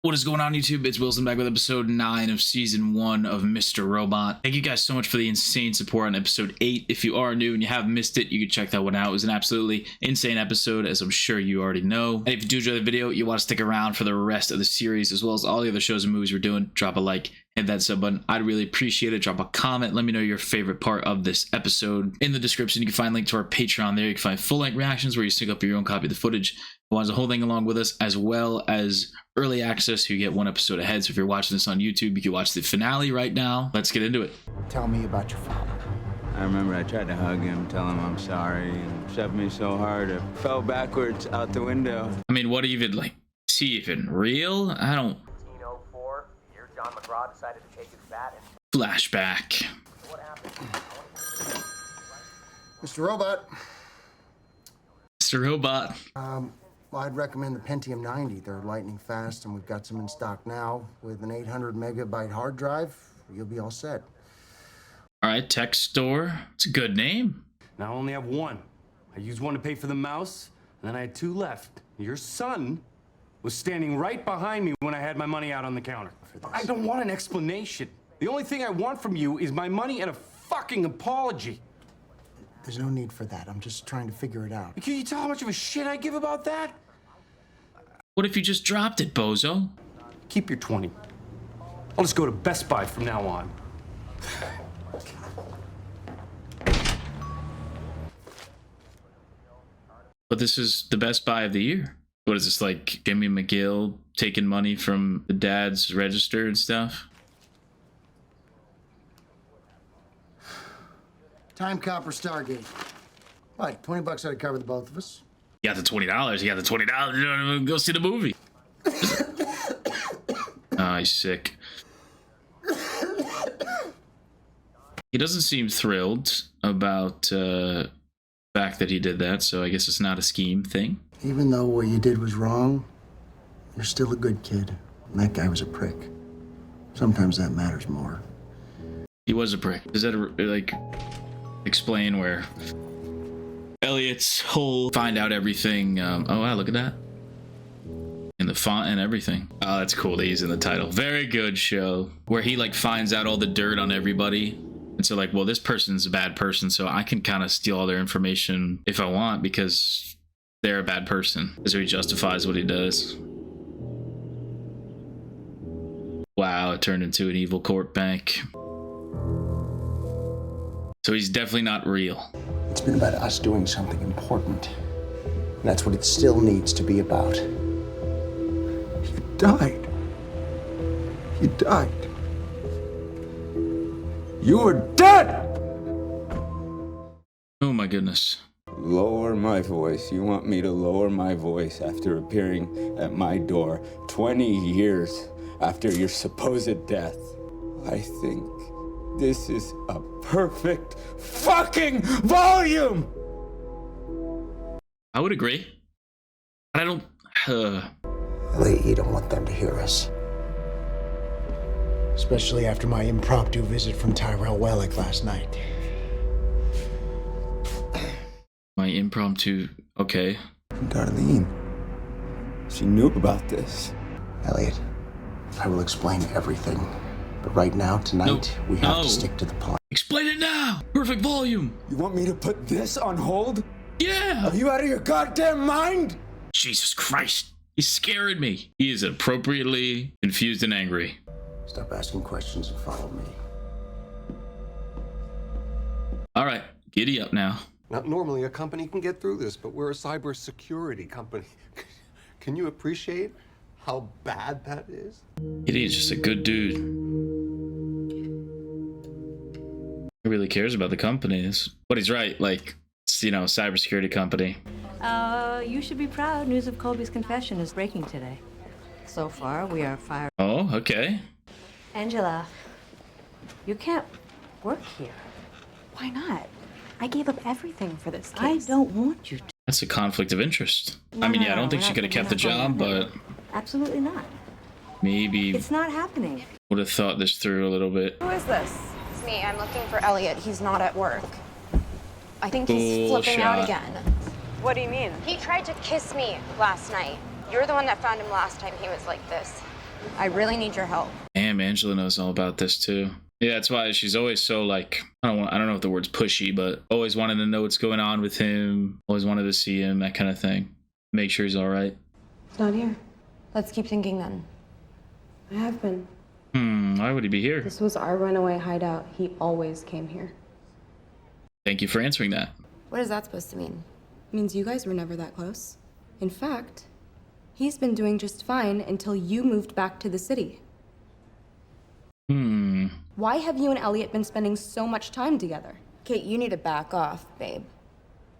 What is going on, YouTube? It's Wilson back with episode 9 of season 1 of Mr. Robot. Thank you guys so much for the insane support on episode 8. If you are new and you have missed it, you can check that one out. It was an absolutely insane episode, as I'm sure you already know. And if you do enjoy the video, you want to stick around for the rest of the series, as well as all the other shows and movies we're doing, drop a like, hit that sub button. I'd really appreciate it. Drop a comment. Let me know your favorite part of this episode. In the description, you can find a link to our Patreon there. You can find full-length reactions where you sync up your own copy of the footage. Watch the whole thing along with us, as well as early access. You get one episode ahead. So if you're watching this on YouTube, you can watch the finale right now. Let's get into it. Tell me about your father. I remember I tried to hug him, tell him I'm sorry, and shoved me so hard I fell backwards out the window. I mean, what even, like, is he even real? I don't... 1904, year John McGraw decided to take his bat and... Flashback. What happened? Mr. Robot. Mr. Robot. Well, I'd recommend the Pentium 90. They're lightning fast, and we've got some in stock now. With an 800 megabyte hard drive, you'll be all set. All right, tech store. It's a good name. Now I only have one. I used one to pay for the mouse, and then I had two left. Your son was standing right behind me when I had my money out on the counter. I don't want an explanation. The only thing I want from you is my money and a fucking apology. There's no need for that. I'm just trying to figure it out. Can you tell how much of a shit I give about that? What if you just dropped it, bozo? Keep your 20. I'll just go to Best Buy from now on. But this is the Best Buy of the year. What is this, like Jimmy McGill taking money from the dad's register and stuff? Time Copper Stargate. What, 20 bucks ought to cover the both of us? You got the $20. You got the $20. You don't even go see the movie. Oh, he's sick. He doesn't seem thrilled about the fact that he did that, so I guess it's not a scheme thing. Even though what you did was wrong, you're still a good kid. And that guy was a prick. Sometimes that matters more. He was a prick. Does that, like, explain where Elliot's whole find out everything? Oh, wow, look at that. And the font and everything. Oh, that's cool that he's in the title. Very good show. Where he, like, finds out all the dirt on everybody. And so, like, well, this person's a bad person, so I can kind of steal all their information if I want because they're a bad person. So he justifies what he does. Wow, it turned into an evil court bank. So he's definitely not real. It's been about us doing something important. And that's what it still needs to be about. You died. You died. You were dead! Oh my goodness. Lower my voice. You want me to lower my voice after appearing at my door 20 years after your supposed death? I think this is a perfect fucking volume! I would agree. But I don't... Elliot, you don't want them to hear us. Especially after my impromptu visit from Tyrell Wellick last night. My impromptu... Okay. Darlene, she knew about this. Elliot, I will explain everything. But right now, tonight, we have to stick to the plan. Explain it now! Perfect volume! You want me to put this on hold? Yeah! Are you out of your goddamn mind? Jesus Christ! He's scaring me. He is appropriately confused and angry. Stop asking questions and follow me. All right, giddy up now. Not normally a company can get through this, but we're a cybersecurity company. Can you appreciate how bad that is? Giddy is just a good dude. He really cares about the company. But he's right, like, it's, you know, a cybersecurity company. You should be proud. News of Colby's confession is breaking today. So far, we are fired. Oh, okay. Angela, you can't work here. Why not? I gave up everything for this I case. don't want you to. That's a conflict of interest. I mean, yeah, I don't think she could have kept the job, but Absolutely not. maybe It's not happening. would have thought this through a little bit. Who is this? It's me. I'm looking for Elliot. He's not at work. I think he's flipping out Bullshit. again. What do you mean? He tried to kiss me last night. You're the one that found him last time he was like this. I really need your help. Damn, Angela knows all about this too. Yeah, that's why she's always so like, I don't know if the word's pushy, but always wanted to know what's going on with him. Always wanted to see him, that kind of thing. Make sure he's all right. It's not here. Let's keep thinking then. I have been. Why would he be here? This was our runaway hideout. He always came here. Thank you for answering that. What is that supposed to mean? It means you guys were never that close. In fact, he's been doing just fine until you moved back to the city. Why have you and Elliot been spending so much time together? Kate, you need to back off, babe.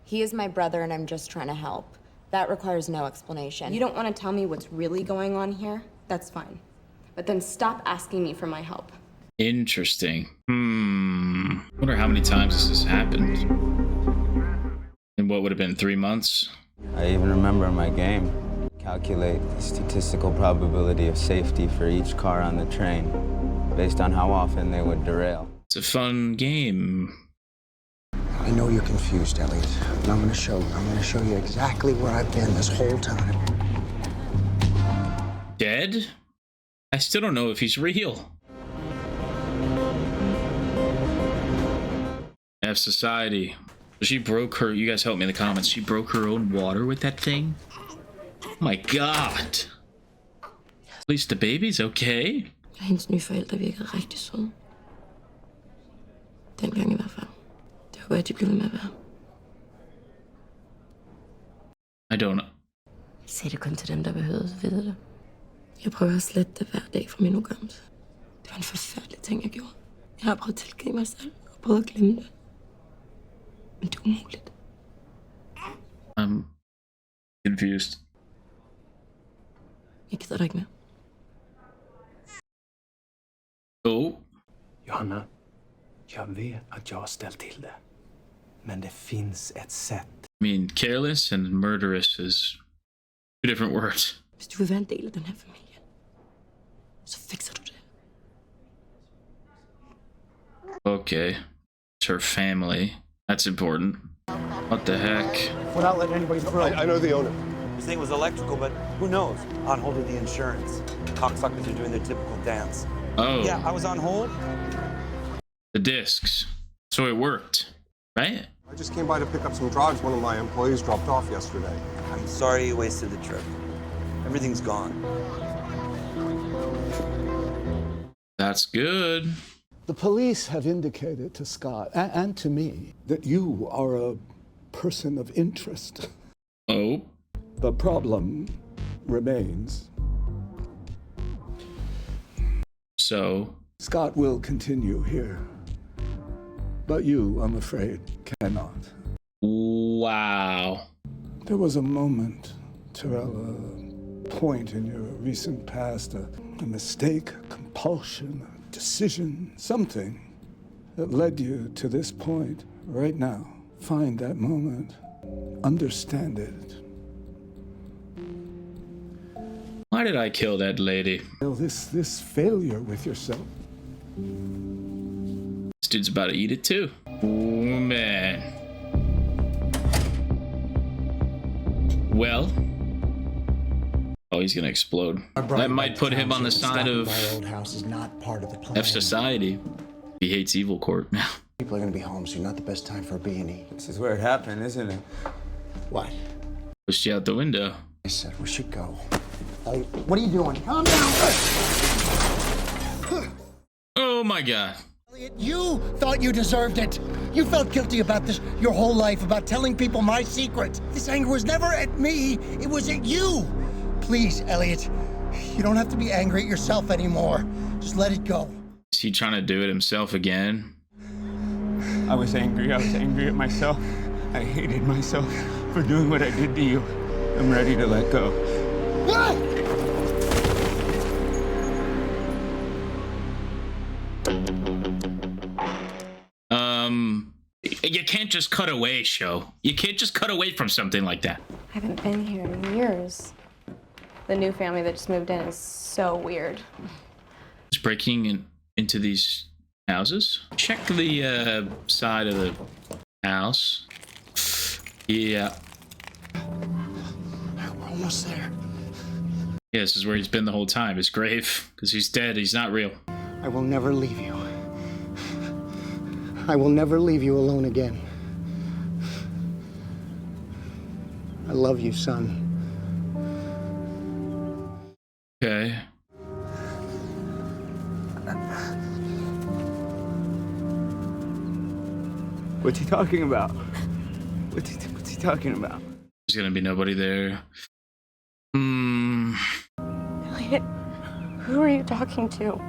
He is my brother and I'm just trying to help. That requires no explanation. You don't want to tell me what's really going on here? That's fine. But then stop asking me for my help. Interesting. Wonder how many times this has happened. In what would have been 3 months? I even remember my game. Calculate the statistical probability of safety for each car on the train, based on how often they would derail. It's a fun game. I know you're confused, Elliot, and I'm gonna show you. I'm gonna show you exactly where I've been this whole time. Dead? I still don't know if he's real. F Society. She broke her, you guys help me in the comments. She broke her own water with that thing? Oh my god. At least the baby's okay. Hendes nye forældre virker rigtig søde. Dengang i hvert fald. Det håber jeg, de bliver ved med at være. I don't know. Jeg sagde det kun til dem, der behøvede at vide det. Jeg prøver at slette det hver dag fra min hukommelse. Det var en forfærdelig ting, jeg gjorde. Jeg har prøvet at tilgive mig selv og prøvet at glemme det. Men det er umuligt. I'm confused. Jeg gider dig ikke mere. Oh. Johanna, jag vet att jag har ställt till det. Men det finns ett sätt. I mean, careless and murderous is 2 different words. Hvis du vil være en del af den her familie, så fikser du det. Okay. It's her family. That's important. What the heck? Without letting anybody through. I know the owner. This thing was electrical, but who knows? On hold of the insurance. Cocksuckers are doing their typical dance. Oh. Yeah, I was on hold. The discs. So it worked, right? I just came by to pick up some drugs one of my employees dropped off yesterday. I'm sorry you wasted the trip. Everything's gone. That's good. The police have indicated to Scott and to me that you are a person of interest. Oh. The problem remains. So? Scott will continue here. But you, I'm afraid, cannot. Wow. There was a moment, Terrell, a point in your recent past, a mistake, a compulsion, a decision, something that led you to this point right now. Find that moment. Understand it. Why did I kill that lady? This failure with yourself. This dude's about to eat it too. Oh, man. Well. Oh, he's gonna explode. That might put him on the side of F Society. He hates Evil Corp now. People are gonna be home soon. Not the best time for a B&E. This is where it happened, isn't it? What? Pushed you out the window. I said we should go. Elliot, what are you doing? Calm down. Oh my god. Elliot, you thought you deserved it. You felt guilty about this your whole life, about telling people my secret. This anger was never at me, it was at you. Please, Elliot, you don't have to be angry at yourself anymore. Just let it go. Is he trying to do it himself again? I was angry at myself. I hated myself for doing what I did to you. I'm ready to let go. You can't just cut away, show. You can't just cut away from something like that. I haven't been here in years. The new family that just moved in is so weird. Just breaking into these houses. Check the side of the house. Yeah. We're almost there. Yeah, this is where he's been the whole time, his grave, because he's dead, he's not real. I will never leave you. I will never leave you alone again. I love you, son. Okay. What's he talking about? What's he talking about? There's gonna be nobody there. Elliot, who are you talking to?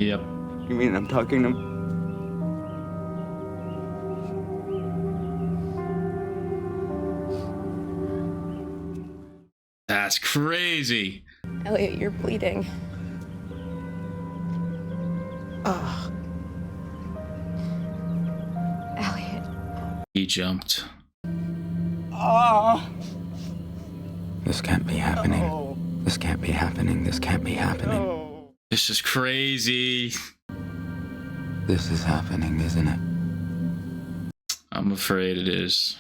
Yep. You mean I'm talking to... That's crazy. Elliot, you're bleeding. Ugh. Elliot. He jumped. This can't be happening. This can't be happening. This can't be happening. This is crazy. This is happening, isn't it? I'm afraid it is.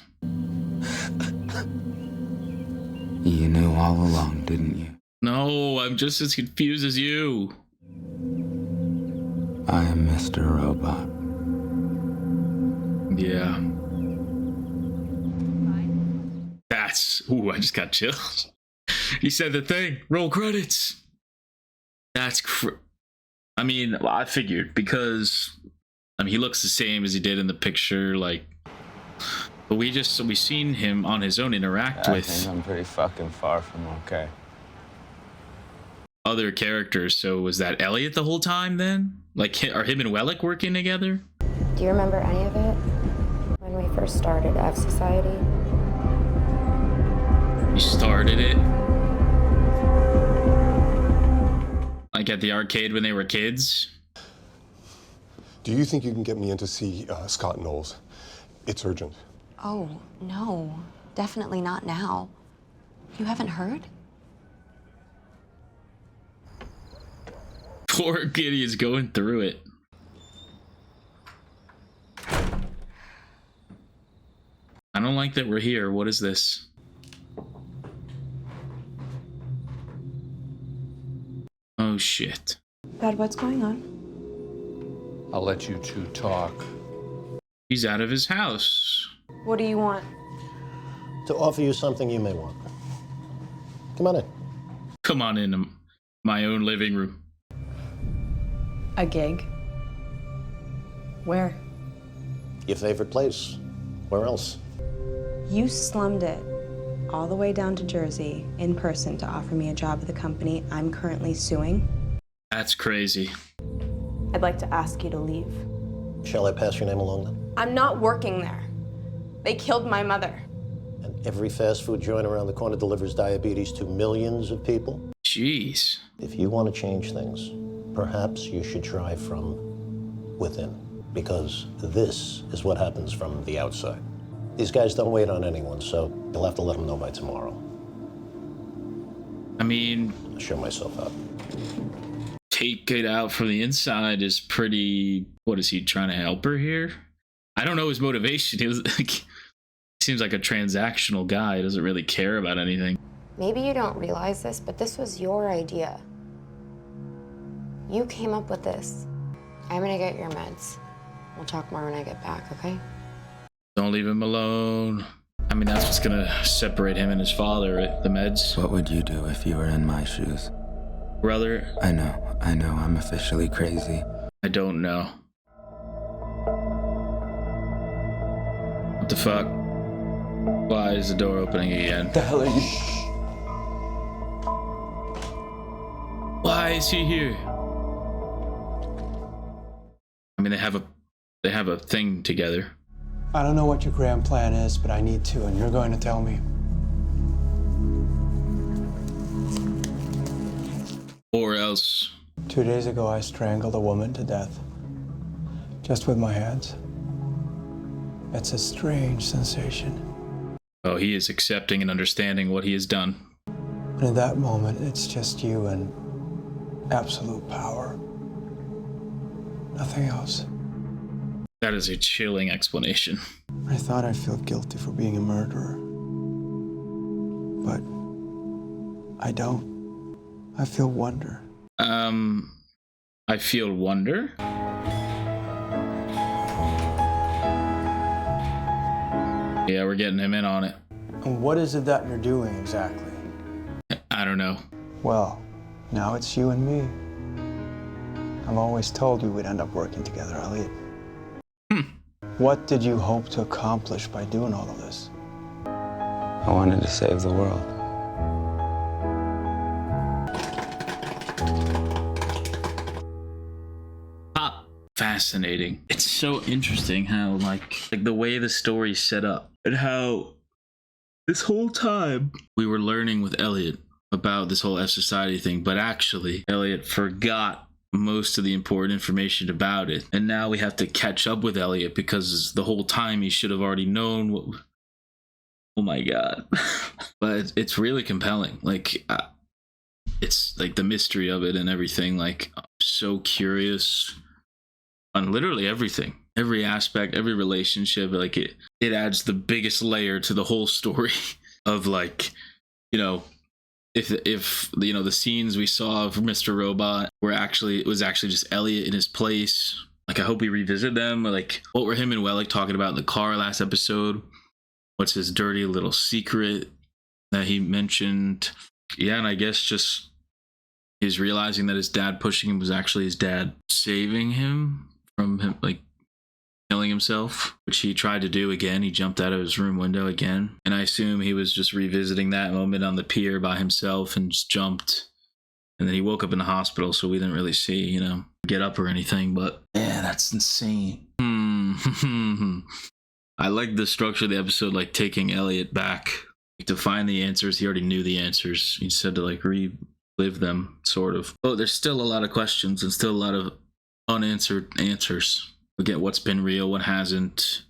You knew all along, didn't you? No, I'm just as confused as you. I am Mr. Robot. Yeah. Ooh, I just got chills. He said the thing. Roll credits. That's I mean, well, I figured because he looks the same as he did in the picture, like. But we seen him on his own interact with. I think I'm pretty fucking far from okay. Other characters. So was that Elliot the whole time then? Like, are him and Wellick working together? Do you remember any of it? When we first started F Society? You started it? Like at the arcade when they were kids? Do you think you can get me in to see Scott Knowles? It's urgent. Oh, no. Definitely not now. You haven't heard? Poor Kitty is going through it. I don't like that we're here. What is this? Oh shit. Dad, what's going on? I'll let you two talk. He's out of his house. What do you want? To offer you something you may want. Come on in. Come on in my own living room. A gig? Where? Your favorite place. Where else? You slummed it all the way down to Jersey in person to offer me a job at the company I'm currently suing. That's crazy. I'd like to ask you to leave. Shall I pass your name along then? I'm not working there. They killed my mother. And every fast food joint around the corner delivers diabetes to millions of people? Jeez. If you want to change things, perhaps you should try from within. Because this is what happens from the outside. These guys don't wait on anyone, so you'll have to let them know by tomorrow. I mean, I'll show myself out. Take it out from the inside is pretty. What is he trying to help her here? I don't know his motivation. He was like, seems like a transactional guy. He doesn't really care about anything. Maybe you don't realize this, but this was your idea. You came up with this. I'm gonna get your meds. We'll talk more when I get back, okay? Don't leave him alone. I mean, that's what's gonna separate him and his father, right? The meds. What would you do if you were in my shoes? Brother. I know, I'm officially crazy. I don't know. What the fuck? Why is the door opening again? What the hell are you? Why is he here? I mean, they have a thing together. I don't know what your grand plan is, but I need to, and you're going to tell me. Or else. 2 days ago, I strangled a woman to death. Just with my hands. It's a strange sensation. Oh, he is accepting and understanding what he has done. And in that moment, it's just you and absolute power. Nothing else. That is a chilling explanation. I thought I'd feel guilty for being a murderer. but I don't. I feel wonder. I feel wonder? Yeah, we're getting him in on it. And what is it that you're doing exactly? I don't know. Well, now it's you and me. I've always told you we'd end up working together, Elliot. What did you hope to accomplish by doing all of this? I wanted to save the world. Fascinating. It's so interesting how like the way the story's set up and how this whole time we were learning with Elliot about this whole F Society thing, but actually Elliot forgot most of the important information about it, and now we have to catch up with Elliot because the whole time he should have already known what. Oh my god. But it's really compelling. Like it's like the mystery of it and everything. Like I'm so curious on literally everything, every aspect, every relationship. Like it adds the biggest layer to the whole story of like, you know, if you know the scenes we saw of Mr. Robot it was actually just Elliot in his place. Like I hope we revisit them. Or like what were him and Wellick talking about in the car last episode? What's his dirty little secret that he mentioned? Yeah, and I guess just his realizing that his dad pushing him was actually his dad saving him from him like killing himself, which he tried to do again. He jumped out of his room window again, and I assume he was just revisiting that moment on the pier by himself and just jumped, and then he woke up in the hospital, so we didn't really see, you know, get up or anything. But yeah, that's insane. I like the structure of the episode, like taking Elliot back to find the answers. He already knew the answers. He said to like relive them, sort of. But there's still a lot of questions and still a lot of unanswered answers. Again, what's been real, what hasn't.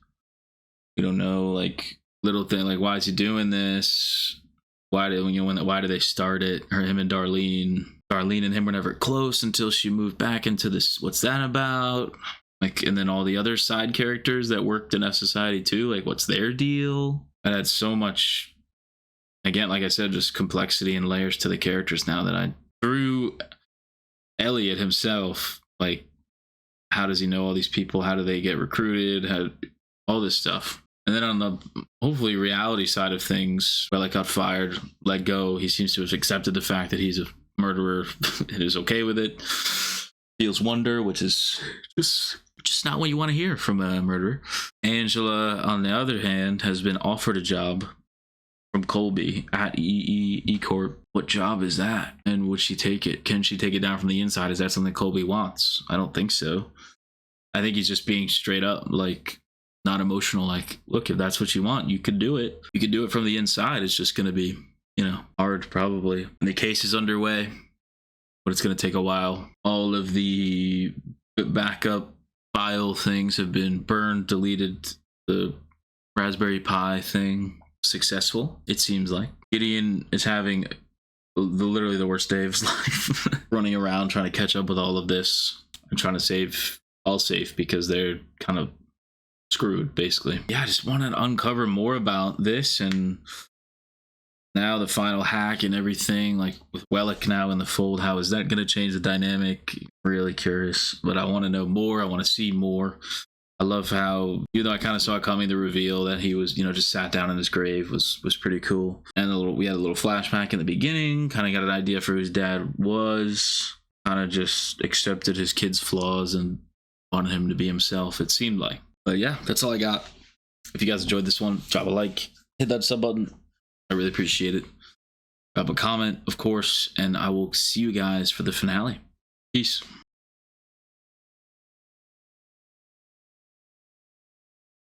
We don't know, like little thing like why is he doing this? Why did they start it? Or him and Darlene and him were never close until she moved back into this. What's that about? Like, and then all the other side characters that worked in F Society too. Like, what's their deal? That had so much. Again, like I said, just complexity and layers to the characters now that through Elliot himself, like. How does he know all these people? How do they get recruited? All this stuff. And then on the hopefully reality side of things, Wellick got fired, let go. He seems to have accepted the fact that he's a murderer and is okay with it. Feels wonder, which is just not what you want to hear from a murderer. Angela, on the other hand, has been offered a job from Colby at E Corp. What job is that? And would she take it? Can she take it down from the inside? Is that something Colby wants? I don't think so. I think he's just being straight up, like, not emotional. Like, look, if that's what you want, you could do it. You could do it from the inside. It's just going to be, you know, hard probably. And the case is underway, but it's going to take a while. All of the backup file things have been burned, deleted. The Raspberry Pi thing, successful, it seems like. Gideon is having literally the worst day of his life, running around trying to catch up with all of this and trying to save Allsafe because they're kind of screwed, basically. Yeah, I just want to uncover more about this, and now the final hack and everything, like with Wellick now in the fold, how is that going to change the dynamic? Really curious, but I want to know more. I want to see more. I love how, even though I kind of saw it coming, the reveal that he was, you know, just sat down in his grave was pretty cool. And we had a little flashback in the beginning, kind of got an idea for who his dad was, kind of just accepted his kid's flaws and wanted him to be himself, it seemed like. But yeah, that's all I got. If you guys enjoyed this one, drop a like, hit that sub button. I really appreciate it. Drop a comment, of course, and I will see you guys for the finale. Peace.